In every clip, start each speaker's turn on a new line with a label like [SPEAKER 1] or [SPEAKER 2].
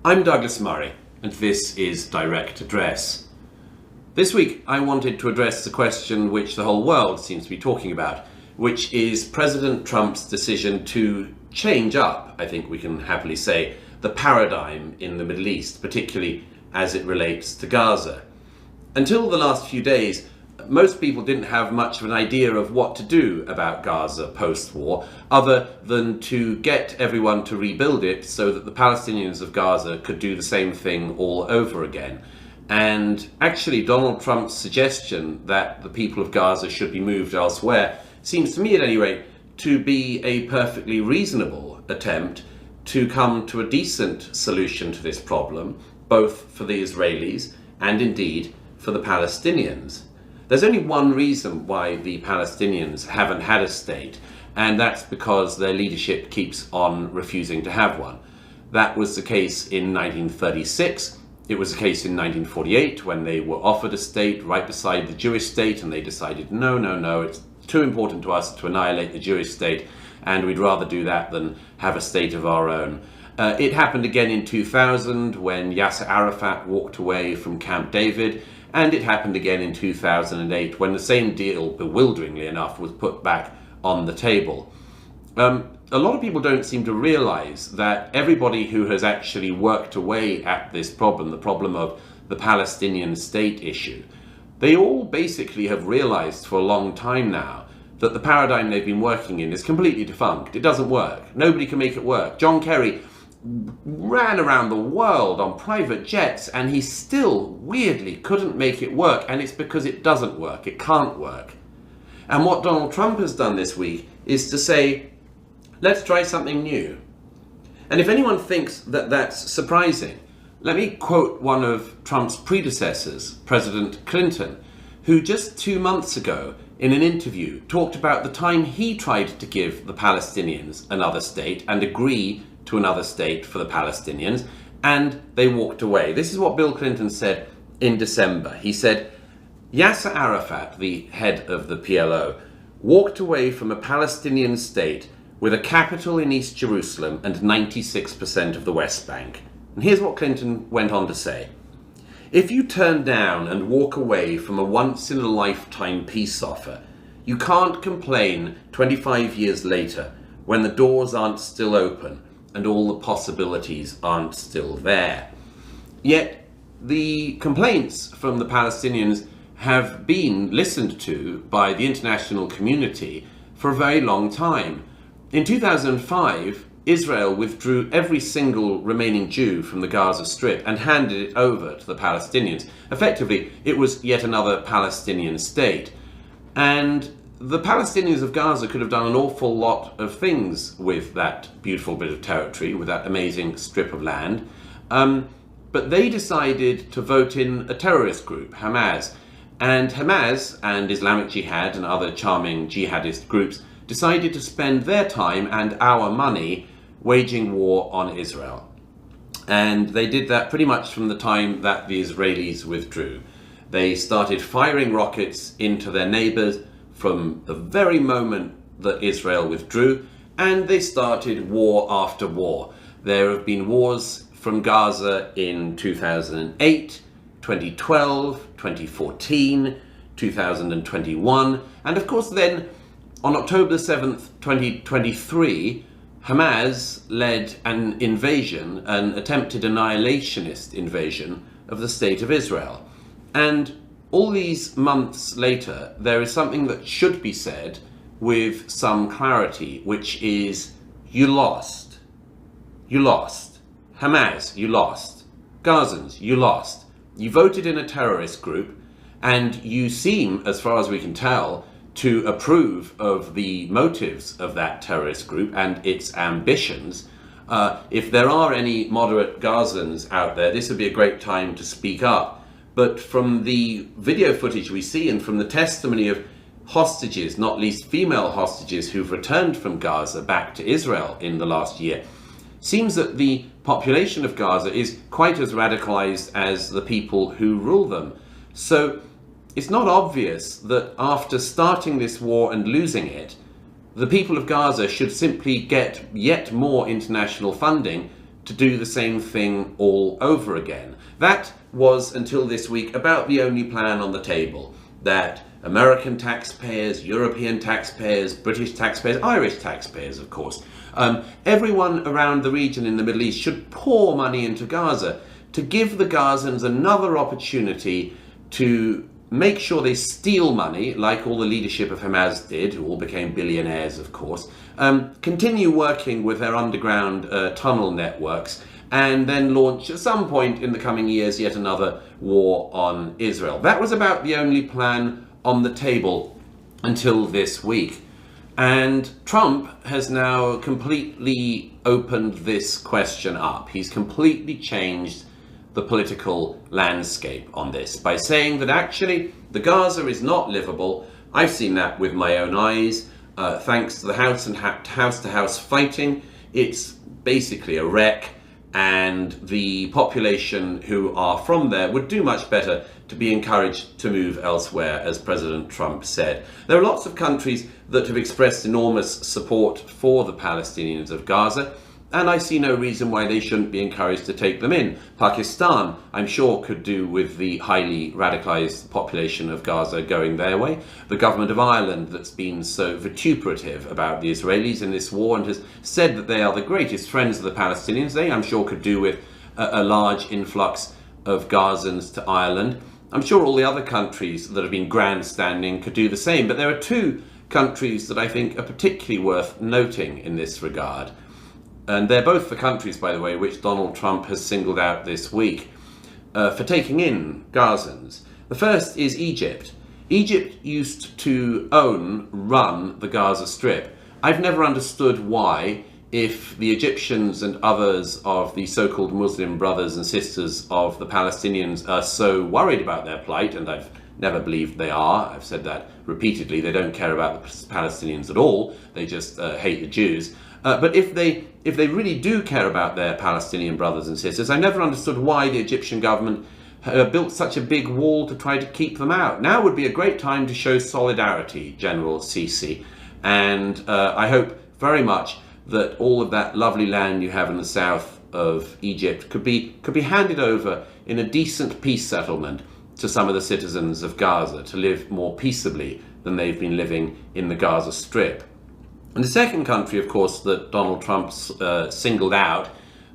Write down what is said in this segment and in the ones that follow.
[SPEAKER 1] I'm Douglas Murray, and this is Direct Address. This week I wanted to address the question which the whole world seems to be talking about, which is President Trump's decision to change up, I think we can happily say, the paradigm in the Middle East, particularly as it relates to Gaza. Until the last few days, most people didn't have much of an idea of what to do about Gaza post-war, other than to get everyone to rebuild it so that the Palestinians of Gaza could do the same thing all over again. And actually, Donald Trump's suggestion that the people of Gaza should be moved elsewhere seems to me, at any rate, to be a perfectly reasonable attempt to come to a decent solution to this problem, both for the Israelis and indeed for the Palestinians. There's only one reason why the Palestinians haven't had a state, and that's because their leadership keeps on refusing to have one. That was the case in 1936. It was the case in 1948 when they were offered a state right beside the Jewish state, and they decided, no, it's too important to us to annihilate the Jewish state, and we'd rather do that than have a state of our own. It happened again in 2000 when Yasser Arafat walked away from Camp David, and it happened again in 2008 when the same deal, bewilderingly enough, was put back on the table. A lot of people don't seem to realize that everybody who has actually worked away at this problem, the problem of the Palestinian state issue, they all basically have realized for a long time now that the paradigm they've been working in is completely defunct. It doesn't work. Nobody can make it work. John Kerry ran around the world on private jets and he still weirdly couldn't make it work, and it's because it doesn't work. It can't work. And what Donald Trump has done this week is to say, let's try something new. And if anyone thinks that that's surprising, let me quote one of Trump's predecessors, President Clinton, who just 2 months ago in an interview talked about the time he tried to give the Palestinians another state and agree to another state for the Palestinians, and they walked away. This is what Bill Clinton said in December. He said, Yasser Arafat, the head of the PLO, walked away from a Palestinian state with a capital in East Jerusalem and 96% of the West Bank. And here's what Clinton went on to say. If you turn down and walk away from a once-in-a-lifetime peace offer, you can't complain 25 years later when the doors aren't still open and all the possibilities aren't still there. Yet the complaints from the Palestinians have been listened to by the international community for a very long time. In 2005, Israel withdrew every single remaining Jew from the Gaza Strip and handed it over to the Palestinians. Effectively, it was yet another Palestinian state. And the Palestinians of Gaza could have done an awful lot of things with that beautiful bit of territory, with that amazing strip of land. But they decided to vote in a terrorist group, Hamas. And Hamas and Islamic Jihad and other charming jihadist groups decided to spend their time and our money waging war on Israel. And they did that pretty much from the time that the Israelis withdrew. They started firing rockets into their neighbors from the very moment that Israel withdrew, and they started war after war. There have been wars from Gaza in 2008, 2012, 2014, 2021, and of course then on October 7th, 2023, Hamas led an invasion, an attempted annihilationist invasion of the state of Israel. And all these months later, there is something that should be said with some clarity, which is, you lost. You lost. Hamas, you lost. Gazans, you lost. You voted in a terrorist group, and you seem, as far as we can tell, to approve of the motives of that terrorist group and its ambitions. If there are any moderate Gazans out there, this would be a great time to speak up. But from the video footage we see and from the testimony of hostages, not least female hostages who've returned from Gaza back to Israel in the last year, seems that the population of Gaza is quite as radicalized as the people who rule them. So it's not obvious that after starting this war and losing it, the people of Gaza should simply get yet more international funding to do the same thing all over again. That was, until this week, about the only plan on the table. That American taxpayers, European taxpayers, British taxpayers, Irish taxpayers, of course, everyone around the region in the Middle East should pour money into Gaza to give the Gazans another opportunity to make sure they steal money, like all the leadership of Hamas did, who all became billionaires, of course, continue working with their underground tunnel networks, and then launch at some point in the coming years yet another war on Israel. That was about the only plan on the table until this week. And Trump has now completely opened this question up. He's completely changed the political landscape on this by saying that actually the Gaza is not livable. I've seen that with my own eyes. Thanks to the house-to-house fighting, it's basically a wreck, and the population who are from there would do much better to be encouraged to move elsewhere, as President Trump said. There are lots of countries that have expressed enormous support for the Palestinians of Gaza, and I see no reason why they shouldn't be encouraged to take them in. Pakistan, I'm sure, could do with the highly radicalized population of Gaza going their way. The government of Ireland, that's been so vituperative about the Israelis in this war and has said that they are the greatest friends of the Palestinians, they, I'm sure, could do with a large influx of Gazans to Ireland. I'm sure all the other countries that have been grandstanding could do the same, but there are two countries that I think are particularly worth noting in this regard. And they're both the countries, by the way, which Donald Trump has singled out this week for taking in Gazans. The first is Egypt. Egypt used to run the Gaza Strip. I've never understood why, if the Egyptians and others of the so-called Muslim brothers and sisters of the Palestinians are so worried about their plight, and I've never believed they are, I've said that repeatedly, they don't care about the Palestinians at all, they just hate the Jews. But if they really do care about their Palestinian brothers and sisters, I never understood why the Egyptian government built such a big wall to try to keep them out. Now would be a great time to show solidarity, General Sisi, and I hope very much that all of that lovely land you have in the south of Egypt could be handed over in a decent peace settlement to some of the citizens of Gaza to live more peaceably than they've been living in the Gaza Strip. And the second country, of course, that Donald Trump singled out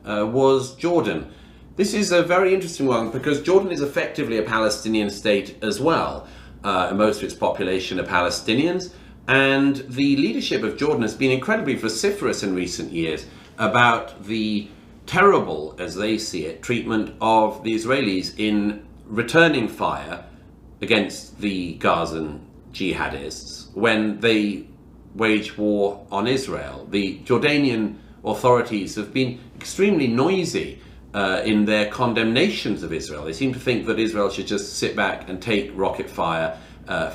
[SPEAKER 1] was Jordan. This is a very interesting one because Jordan is effectively a Palestinian state as well. Most of its population are Palestinians, and the leadership of Jordan has been incredibly vociferous in recent years about the terrible, as they see it, treatment of the Israelis in returning fire against the Gazan jihadists when they wage war on Israel. The Jordanian authorities have been extremely noisy in their condemnations of Israel. They seem to think that Israel should just sit back and take rocket fire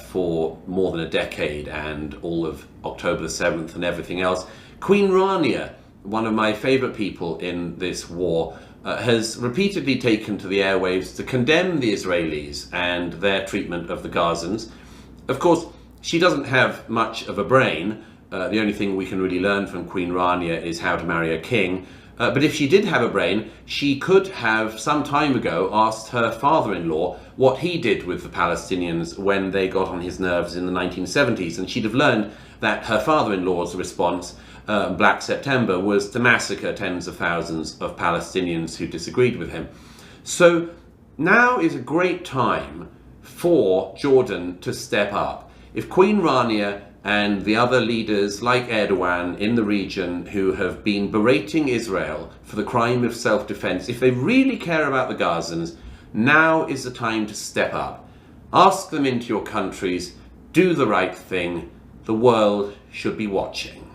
[SPEAKER 1] for more than a decade and all of October the 7th and everything else. Queen Rania, one of my favorite people in this war, has repeatedly taken to the airwaves to condemn the Israelis and their treatment of the Gazans. Of course, she doesn't have much of a brain. The only thing we can really learn from Queen Rania is how to marry a king. But if she did have a brain, she could have some time ago asked her father-in-law what he did with the Palestinians when they got on his nerves in the 1970s. And she'd have learned that her father-in-law's response, Black September, was to massacre tens of thousands of Palestinians who disagreed with him. So now is a great time for Jordan to step up. If Queen Rania and the other leaders like Erdogan in the region who have been berating Israel for the crime of self-defense, if they really care about the Gazans, now is the time to step up. Ask them into your countries, do the right thing. The world should be watching.